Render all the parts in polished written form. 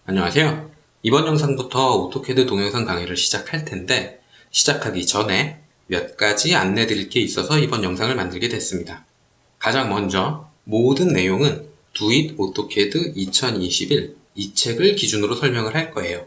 안녕하세요. 이번 영상부터 오토캐드 동영상 강의를 시작할 텐데 시작하기 전에 몇 가지 안내 드릴 게 있어서 이번 영상을 만들게 됐습니다. 가장 먼저 모든 내용은 Do It AutoCAD 2021 이 책을 기준으로 설명을 할 거예요.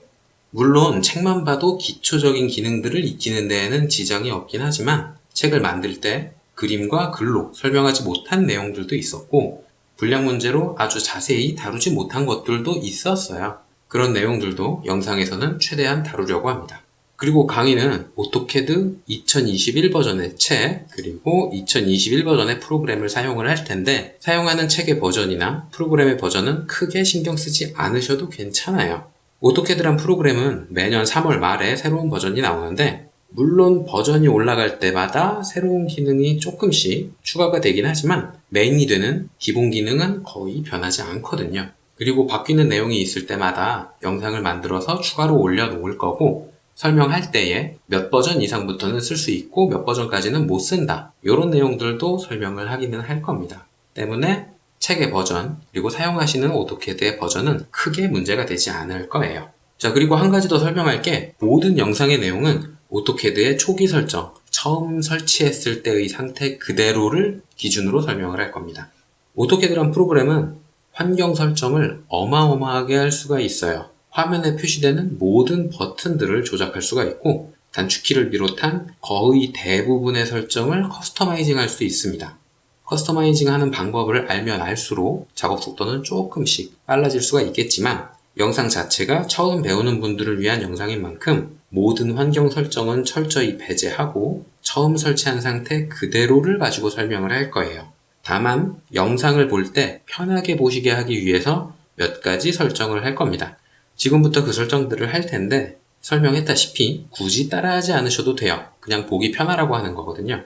물론 책만 봐도 기초적인 기능들을 익히는 데에는 지장이 없긴 하지만 책을 만들 때 그림과 글로 설명하지 못한 내용들도 있었고 분량 문제로 아주 자세히 다루지 못한 것들도 있었어요. 그런 내용들도 영상에서는 최대한 다루려고 합니다. 그리고 강의는 오토캐드 2021 버전의 책, 그리고 2021 버전의 프로그램을 사용을 할 텐데 사용하는 책의 버전이나 프로그램의 버전은 크게 신경 쓰지 않으셔도 괜찮아요. 오토캐드란 프로그램은 매년 3월 말에 새로운 버전이 나오는데 물론 버전이 올라갈 때마다 새로운 기능이 조금씩 추가가 되긴 하지만 메인이 되는 기본 기능은 거의 변하지 않거든요. 그리고 바뀌는 내용이 있을 때마다 영상을 만들어서 추가로 올려놓을 거고 설명할 때에 몇 버전 이상부터는 쓸 수 있고 몇 버전까지는 못 쓴다. 이런 내용들도 설명을 하기는 할 겁니다. 때문에 책의 버전 그리고 사용하시는 오토캐드의 버전은 크게 문제가 되지 않을 거예요. 자, 그리고 한 가지 더 설명할 게 모든 영상의 내용은 오토캐드의 초기 설정, 처음 설치했을 때의 상태 그대로를 기준으로 설명을 할 겁니다. 오토캐드란 프로그램은 환경 설정을 어마어마하게 할 수가 있어요. 화면에 표시되는 모든 버튼들을 조작할 수가 있고 단축키를 비롯한 거의 대부분의 설정을 커스터마이징 할 수 있습니다. 커스터마이징 하는 방법을 알면 알수록 작업 속도는 조금씩 빨라질 수가 있겠지만 영상 자체가 처음 배우는 분들을 위한 영상인 만큼 모든 환경 설정은 철저히 배제하고 처음 설치한 상태 그대로를 가지고 설명을 할 거예요. 다만 영상을 볼 때 편하게 보시게 하기 위해서 몇 가지 설정을 할 겁니다. 지금부터 그 설정들을 할 텐데 설명했다시피 굳이 따라하지 않으셔도 돼요. 그냥 보기 편하라고 하는 거거든요.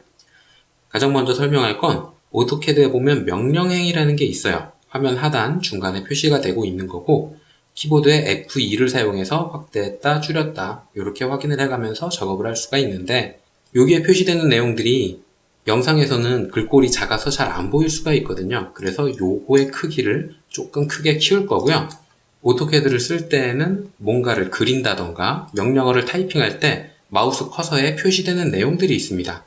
가장 먼저 설명할 건 오토캐드에 보면 명령행이라는 게 있어요. 화면 하단 중간에 표시가 되고 있는 거고 키보드의 F2를 사용해서 확대했다, 줄였다 이렇게 확인을 해가면서 작업을 할 수가 있는데 여기에 표시되는 내용들이 영상에서는 글꼴이 작아서 잘 안 보일 수가 있거든요. 그래서 요거의 크기를 조금 크게 키울 거고요. 오토캐드를 쓸 때에는 뭔가를 그린다던가 명령어를 타이핑할 때 마우스 커서에 표시되는 내용들이 있습니다.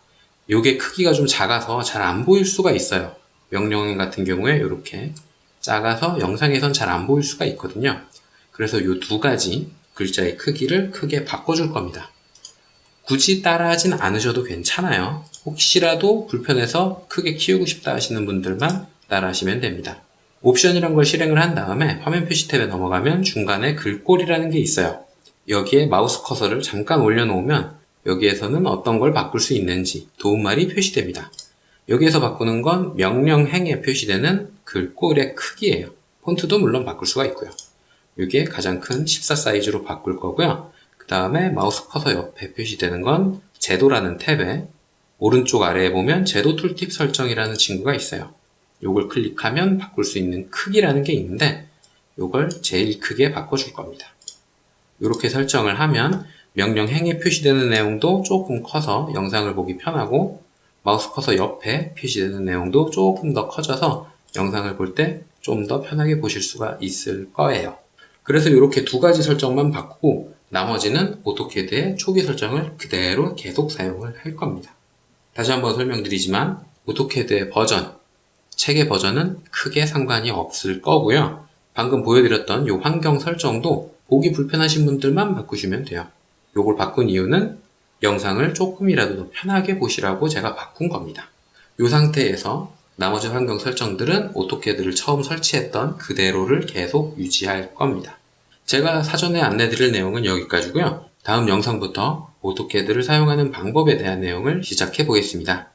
요게 크기가 좀 작아서 잘 안 보일 수가 있어요. 명령 같은 경우에 이렇게 작아서 영상에선 잘 안 보일 수가 있거든요. 그래서 요 두 가지 글자의 크기를 크게 바꿔줄 겁니다. 굳이 따라하진 않으셔도 괜찮아요. 혹시라도 불편해서 크게 키우고 싶다 하시는 분들만 따라하시면 됩니다. 옵션이란 걸 실행을 한 다음에 화면 표시 탭에 넘어가면 중간에 글꼴이라는 게 있어요. 여기에 마우스 커서를 잠깐 올려놓으면 여기에서는 어떤 걸 바꿀 수 있는지 도움말이 표시됩니다. 여기에서 바꾸는 건 명령행에 표시되는 글꼴의 크기예요. 폰트도 물론 바꿀 수가 있고요. 이게 가장 큰 14 사이즈로 바꿀 거고요. 그 다음에 마우스 커서 옆에 표시되는 건 제도라는 탭에 오른쪽 아래에 보면 제도 툴팁 설정이라는 친구가 있어요. 요걸 클릭하면 바꿀 수 있는 크기라는 게 있는데 요걸 제일 크게 바꿔줄 겁니다. 이렇게 설정을 하면 명령행에 표시되는 내용도 조금 커서 영상을 보기 편하고 마우스 커서 옆에 표시되는 내용도 조금 더 커져서 영상을 볼 때 좀 더 편하게 보실 수가 있을 거예요. 그래서 이렇게 두 가지 설정만 바꾸고 나머지는 오토캐드의 초기 설정을 그대로 계속 사용을 할 겁니다. 다시 한번 설명드리지만 오토캐드의 버전, 책의 버전은 크게 상관이 없을 거고요. 방금 보여드렸던 이 환경 설정도 보기 불편하신 분들만 바꾸시면 돼요. 요걸 바꾼 이유는 영상을 조금이라도 더 편하게 보시라고 제가 바꾼 겁니다. 이 상태에서 나머지 환경 설정들은 오토캐드를 처음 설치했던 그대로를 계속 유지할 겁니다. 제가 사전에 안내드릴 내용은 여기까지고요. 다음 영상부터 오토캐드를 사용하는 방법에 대한 내용을 시작해 보겠습니다.